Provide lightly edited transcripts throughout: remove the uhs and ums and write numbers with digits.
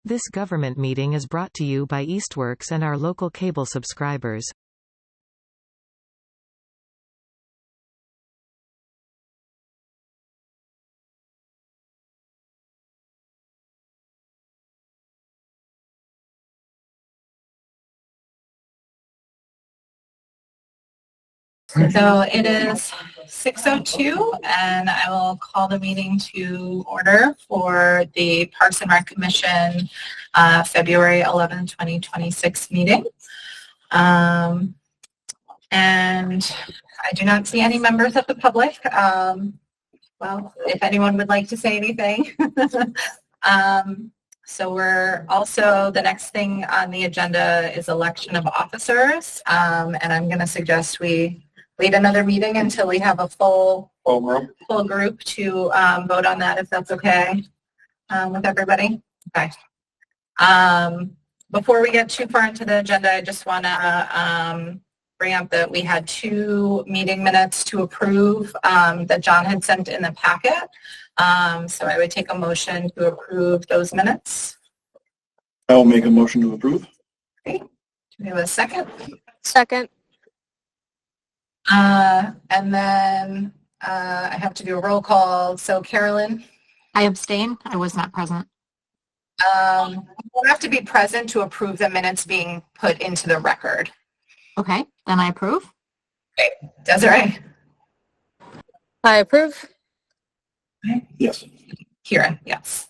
This government meeting is brought to you by Eastworks and our local cable subscribers. So it is 6:02 and I will call the meeting to order for the Parks and Rec Commission February 11, 2026 meeting. And I do not see any members of the public. Well, if anyone would like to say anything. So we're also, the next thing on the agenda is election of officers. And I'm going to suggest we wait another meeting until we have a full group to vote on that, if that's okay with everybody. Okay. Before we get too far into the agenda, I just want to bring up that we had 2 meeting minutes to approve that John had sent in the packet. So I would take a motion to approve those minutes. I'll make a motion to approve. Okay. Do we have a second? Second. And then I have to do a roll call. So Carolyn? I abstain. I was not present. We'll have to be present to approve the minutes being put into the record. Okay, then I approve. Okay. Desiree? I approve. Okay. Yes. Kira, yes.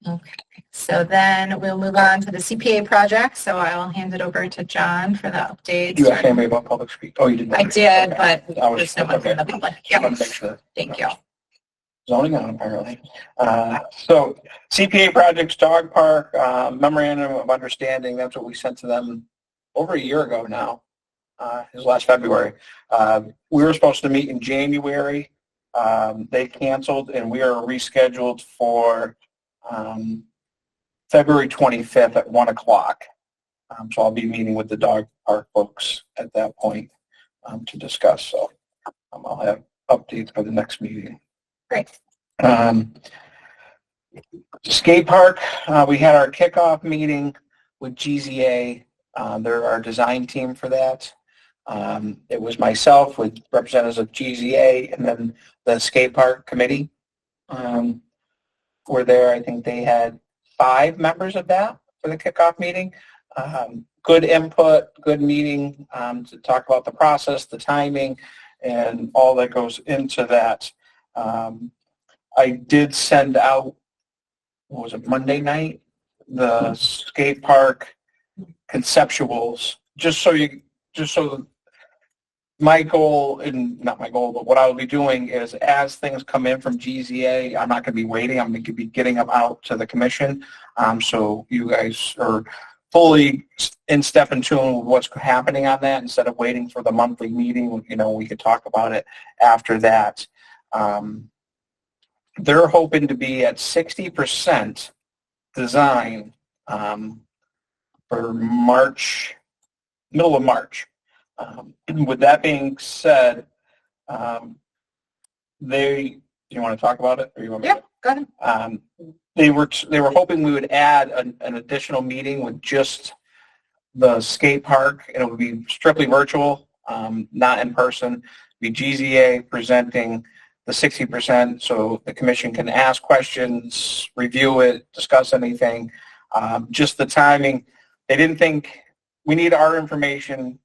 Okay, so then we'll move on to the CPA project. So I will hand it over to John for the updates. You asked anybody about public speak? Oh, you didn't. I did, okay. but there's no one from the public. Yeah. Make sure. Thank you. Zoning on apparently. So CPA projects, dog park, memorandum of understanding. That's what we sent to them over a year ago now. It was last February. We were supposed to meet in January. They canceled, and we are rescheduled for February 25th at 1 o'clock. So I'll be meeting with the dog park folks at that point to discuss. So I'll have updates for the next meeting. Great. Skate park, we had our kickoff meeting with GZA. They're our design team for that. It was myself with representatives of GZA and then the skate park committee were there. I think they had 5 members of that for the kickoff meeting. Good input, good meeting to talk about the process, the timing, and all that goes into that. I did send out, what was it, Monday night, the skate park conceptuals, just so my goal, and not my goal, but what I will be doing is as things come in from GZA, I'm not going to be waiting. I'm going to be getting them out to the commission. So you guys are fully in step and tune with what's happening on that instead of waiting for the monthly meeting. You know, we could talk about it after that. They're hoping to be at 60% design for March, middle of March. With that being said, do you want to talk about it? Or you want me Yeah, go ahead. They were hoping we would add an additional meeting with just the skate park, and it would be strictly virtual, not in person. It'd be GZA presenting the 60%, so the commission can ask questions, review it, discuss anything. Just the timing, they didn't think we need our information.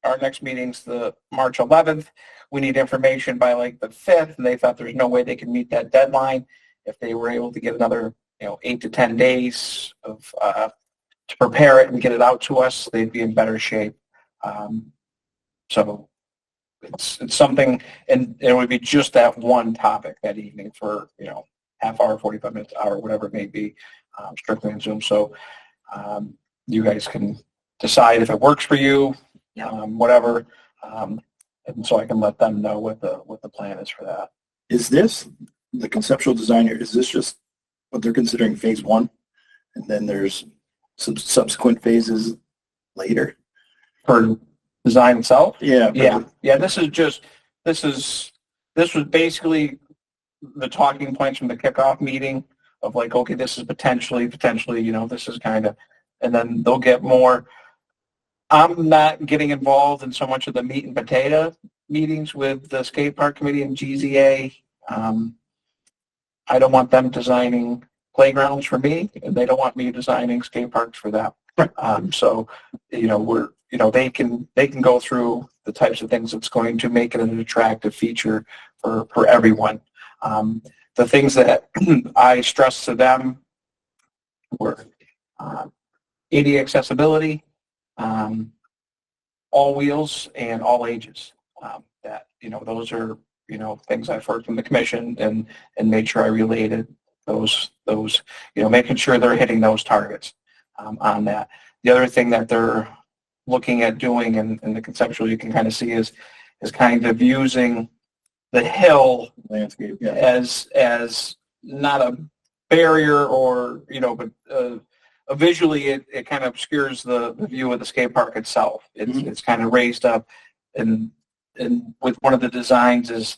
Our next meeting's the March 11th. We need information by like the 5th, and they thought there's no way they could meet that deadline. If they were able to get another, 8 to 10 days of to prepare it and get it out to us, they'd be in better shape. So it's something, and it would be just that one topic that evening for half hour, 45 minutes, hour, whatever it may be, strictly on Zoom. So you guys can decide if it works for you. Whatever, and so I can let them know what the plan is for that. Is this the conceptual design here? Is this just what they're considering phase 1, and then there's some subsequent phases later For design itself? Yeah. This was basically the talking points from the kickoff meeting. of like, okay, this is potentially, this is kind of, and then they'll get more. I'm not getting involved in so much of the meat and potato meetings with the skate park committee and GZA. I don't want them designing playgrounds for me, and they don't want me designing skate parks for them. Right. So, they can go through the types of things that's going to make it an attractive feature for everyone. The things that I stressed to them were ADA accessibility, all wheels and all ages. Those are things I've heard from the commission and made sure I related those making sure they're hitting those targets on that. The other thing that they're looking at doing and the conceptual you can kind of see is kind of using the hill Landscape, yeah. as not a barrier or but visually it kind of obscures the view of the skate park itself. It's kind of raised up, and with one of the designs is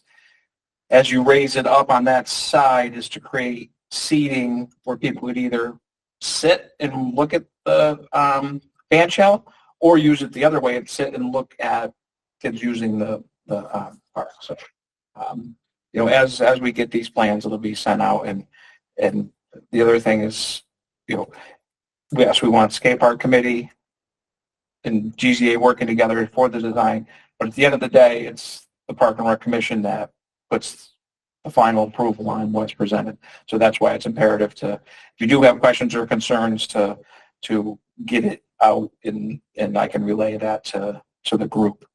as you raise it up on that side is to create seating where people would either sit and look at the band shell or use it the other way and sit and look at kids using the park. So as we get these plans, it'll be sent out, and the other thing is yes, we want skate park committee and GZA working together for the design, but at the end of the day, it's the Park and Rec Commission that puts the final approval on what's presented. So that's why it's imperative if you do have questions or concerns to get it out and I can relay that to the group.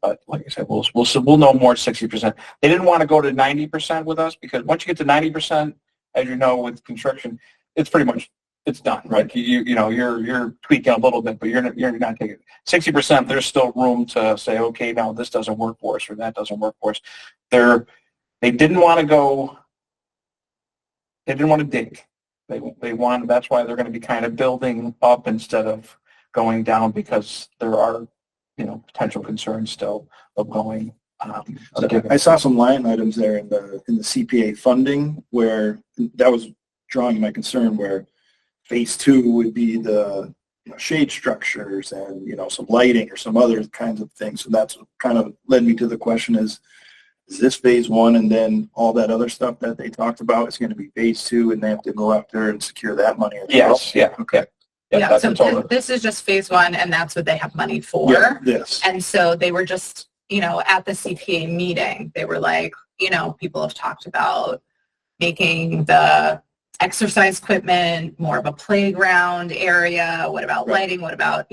But like I said, we'll know more 60%. They didn't want to go to 90% with us because once you get to 90%, as you know, with construction, it's pretty much it's done, right? You're tweaking a little bit, but you're not taking 60%. There's still room to say, okay, now this doesn't work for us or that doesn't work for us. They didn't want to go. They didn't want to dig. They want. That's why they're going to be kind of building up instead of going down because there are potential concerns still of going. I saw some line items there in the CPA funding where that was drawing my concern where phase 2 would be the shade structures and some lighting or some other kinds of things. So that's what kind of led me to the question is this phase 1 and then all that other stuff that they talked about is going to be phase 2 and they have to go out there and secure that money as well? Yes, yeah. Okay. Yeah, so this is just phase 1 and that's what they have money for. Yeah, yes. And so they were just, at the CPA meeting, they were like, people have talked about making the exercise equipment more of a playground area. What about lighting? What about,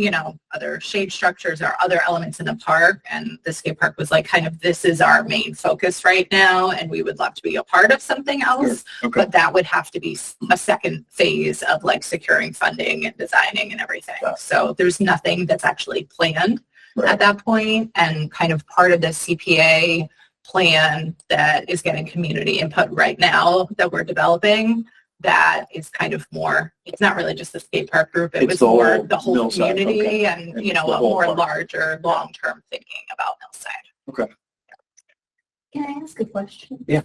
other shade structures or other elements in the park? And the skate park was like, kind of, this is our main focus right now. And we would love to be a part of something else. Sure. Okay. But that would have to be a second phase of like securing funding and designing and everything. Yeah. So there's nothing that's actually planned at that point. And kind of part of the CPA plan that is getting community input right now that we're developing, that is kind of more, it's not really just the skate park group, it was more the whole community and a more larger long-term thinking about Millside. Okay. Can I ask a question? Yeah.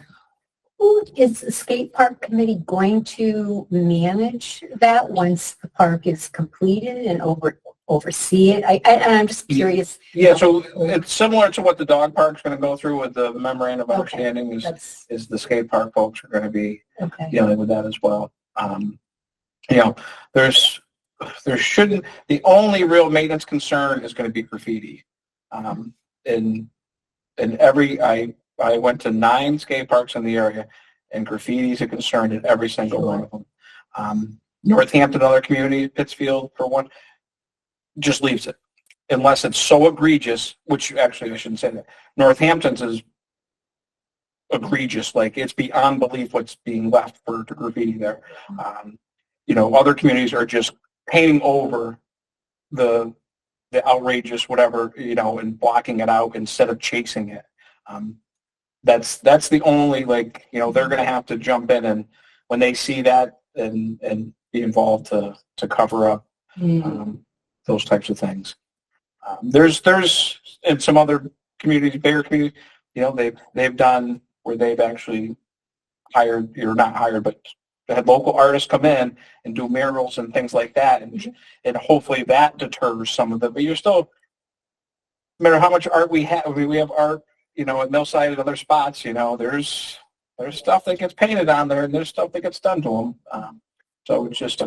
Who is the skate park committee going to manage that once the park is completed and oversee it? I'm just curious. Yeah, so it's similar to what the dog park's going to go through with the memorandum of understanding is the skate park folks are going to be dealing with that as well. There shouldn't, the only real maintenance concern is going to be graffiti. I went to 9 skate parks in the area, and graffiti is a concern in every single one of them. Northampton, other communities, Pittsfield, for one, just leaves it. Unless it's so egregious, which actually I shouldn't say that. Northampton's is egregious, like it's beyond belief what's being left for graffiti there. Other communities are just painting over the outrageous whatever, and blocking it out instead of chasing it. That's the only, they're going to have to jump in and when they see that and be involved to cover up those types of things. There's in some other communities, bigger communities, they've done where they've actually hired, or not hired, but had local artists come in and do murals and things like that, and hopefully that deters some of it. But you're still, no matter how much art we have, I mean, we have art, you know, at Millside and other spots, you know, there's stuff that gets painted on there, and there's stuff that gets done to them. So it's just,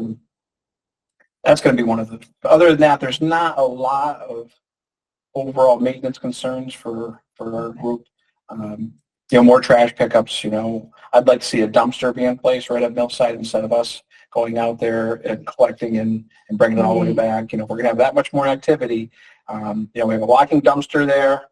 that's going to be one of the, other than that, there's not a lot of overall maintenance concerns for our group. You know, more trash pickups, you know, I'd like to see a dumpster be in place right at Millside instead of us going out there and collecting and bringing it all the way back. You know, if we're going to have that much more activity, you know, we have a walking dumpster there,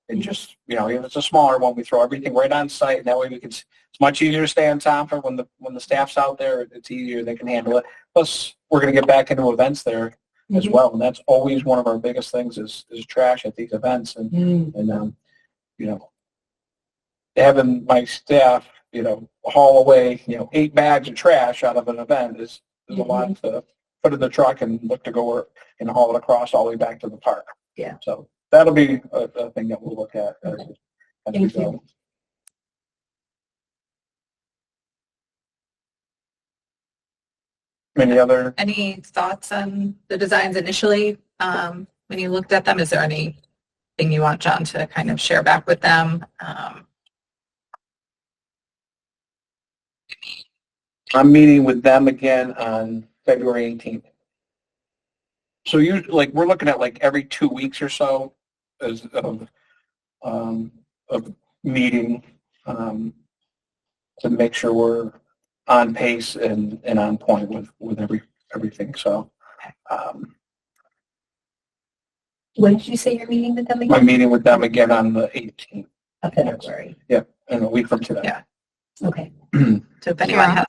and just, you know, if it's a smaller one, we throw everything right on site, and that way we can, it's much easier to stay on top of when the staff's out there. It's easier, they can handle it. Plus, we're going to get back into events there as well, and that's always one of our biggest things is trash at these events, and you know, having my staff, you know, haul away, you know, 8 bags of trash out of an event is a lot to put in the truck and look to go work and haul it across all the way back to the park. Yeah. So that'll be a thing that we'll look at as we Thank go. you. Any thoughts on the designs initially when you looked at them? Is there anything you want John to kind of share back with them? I'm meeting with them again on February 18th. So like we're looking at like every 2 weeks or so as of meeting to make sure we're on pace and on point with everything. So When did you say you're meeting with them again? I'm meeting with them again on the 18th. Of February. Yeah, in a week from today. Yeah. Okay. So if anyone has,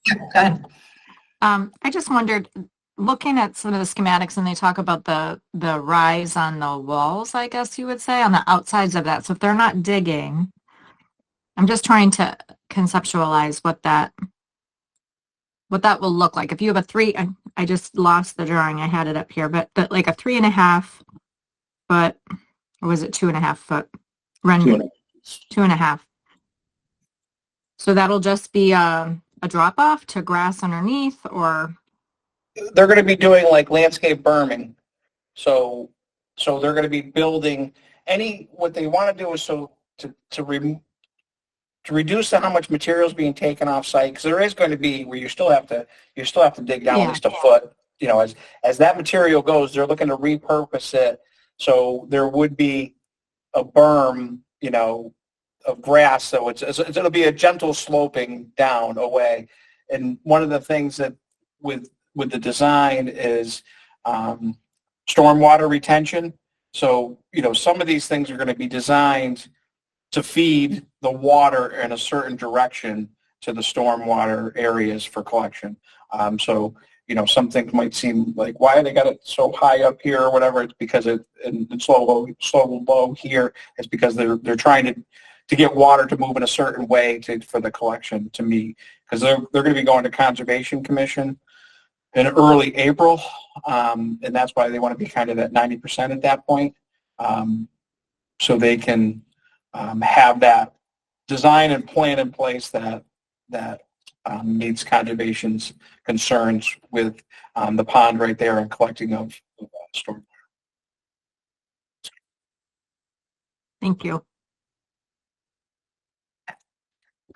go ahead. I just wondered, looking at some of the schematics, and they talk about the rise on the walls, I guess you would say, on the outsides of that. So if they're not digging, I'm just trying to conceptualize what that will look like. If you have I just lost the drawing, I had it up here, but like a 3.5 foot, or was it 2.5 foot? Rendering 2.5. So that'll just be a drop off to grass underneath, or They're going to be doing like landscape berming. So they're going to be building what they want to do is to reduce how much material is being taken off site, because there is going to be where you still have to dig down at least a foot. You know, as that material goes, they're looking to repurpose it. So there would be a berm, you know, of grass. So it'll be a gentle sloping down away. And one of the things that with the design is stormwater retention. So, you know, some of these things are going to be designed to feed the water in a certain direction to the stormwater areas for collection. So, you know, some things might seem like, why they got it so high up here or whatever. It's because it's low here. It's because they're trying to get water to move in a certain way for the collection to meet, because they're going to be going to Conservation Commission in early April, and that's why they want to be kind of at 90% at that point, so they can have that design and plan in place that meets conservation's concerns with the pond right there and collecting of stormwater. thank you.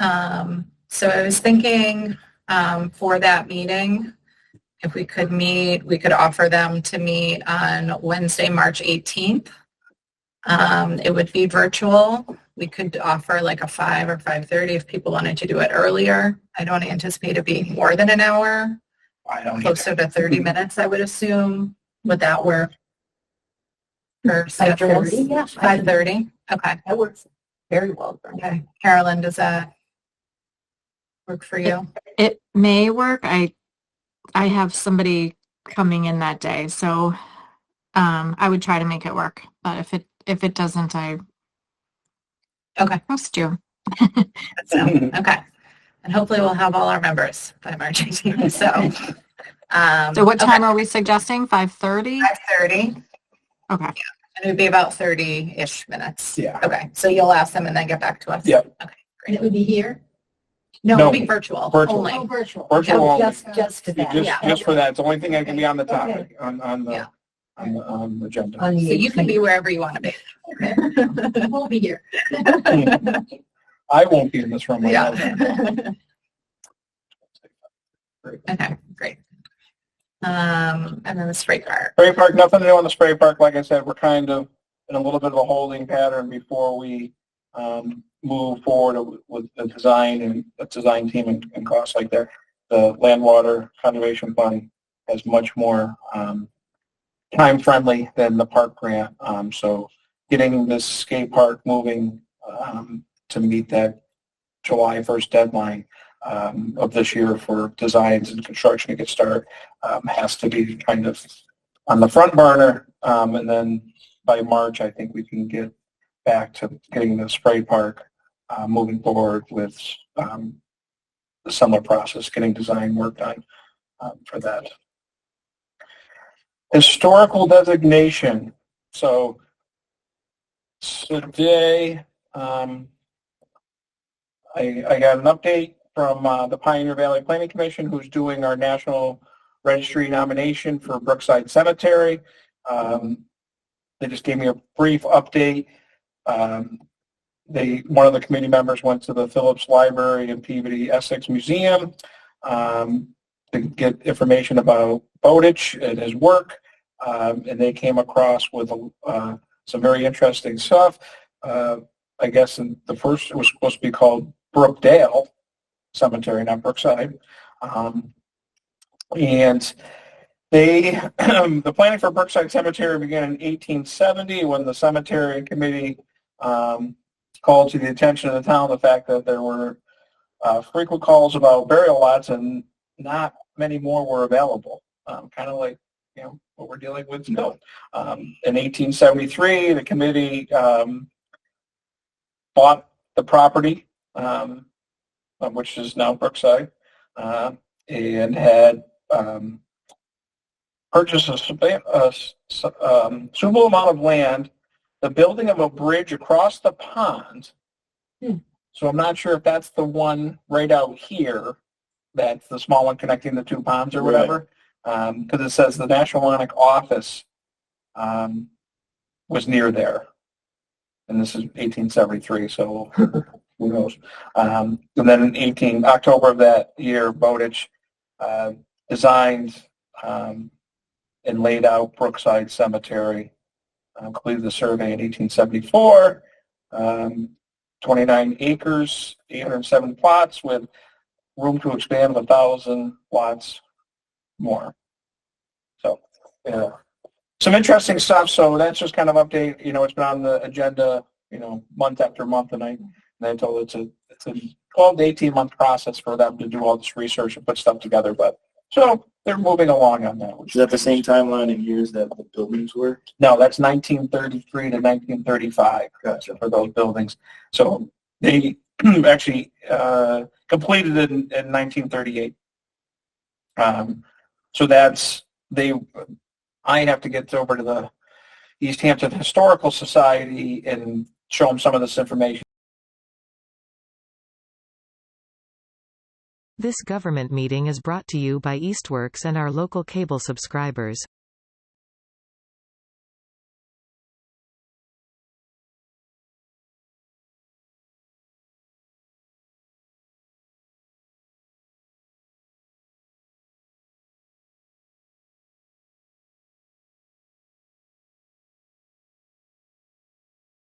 So I was thinking for that meeting, if we could offer them to meet on Wednesday, March 18th. It would be virtual. We could offer like a 5 or 5:30 if people wanted to do it earlier. I don't anticipate it being more than an hour. Closer to 30 minutes, I would assume. Would that work? For 5:30, yeah. 5:30. Okay. That works very well for me. Okay. Carolyn, does that work for you? It may work. I have somebody coming in that day, so I would try to make it work. But if it doesn't, I trust you. Okay. And hopefully we'll have all our members by March 18th. So what time are we suggesting? 5:30? 5:30. Okay. And it would be about 30-ish minutes. Yeah. Okay. So you'll ask them and then get back to us? Yep. Okay. And it would be here? No, No, it'll be virtual. virtual. Only. Oh, virtual. Virtual Oh, only. just for that. Just for that. It's the only thing I can be on the Okay. topic, on the, Yeah. on the agenda. On the So you can be 18th. wherever you want to be. We'll be here. I won't be in this room. I know that. Yeah. Great. Okay, great. And then the spray car. Spray park, nothing new on the spray park. Like I said, we're kind of in a little bit of a holding pattern before we move forward with the design and the design team and costs like that. The Land Water Conservation Fund has much more time friendly than the park grant. So getting this skate park moving to meet that July 1st deadline of this year for designs and construction to get started has to be kind of on the front burner. And then by March, I think we can get back to getting the spray park moving forward with the summer process, getting design work done for that. Historical designation. So today, I got an update from the Pioneer Valley Planning Commission, who's doing our National Registry nomination for Brookside Cemetery. They just gave me a brief update. One of the committee members went to the Phillips Library and Peabody Essex Museum to get information about Bowditch and his work, and they came across with some very interesting stuff. I guess the first, it was supposed to be called Brookdale Cemetery, not Brookside. And the planning for Brookside Cemetery began in 1870 when the cemetery committee called to the attention of the town the fact that there were frequent calls about burial lots and not many more were available. Kind of like, what we're dealing with now. In 1873, the committee bought the property, which is now Brookside, and had purchased a suitable amount of land, the building of a bridge across the pond. So I'm not sure if that's the one right out here, that's the small one connecting the two ponds or whatever, because it says the National Monarch office was near there. And this is 1873, so who knows. And then in October of that year, Bowditch designed and laid out Brookside Cemetery, completed the survey in 1874, 29 acres, 807 plots with room to expand 1,000 lots more. So, yeah. Some interesting stuff. So that's just kind of update. It's been on the agenda, month after month, and I told it's a 12 to 18 month process for them to do all this research and put stuff together. But so they're moving along on that. Is that the same timeline in years that the buildings were? No, that's 1933 to 1935. Gotcha. For those buildings. So they actually completed it in 1938. So I have to get over to the Easthampton Historical Society and show them some of this information. This government meeting is brought to you by Eastworks and our local cable subscribers.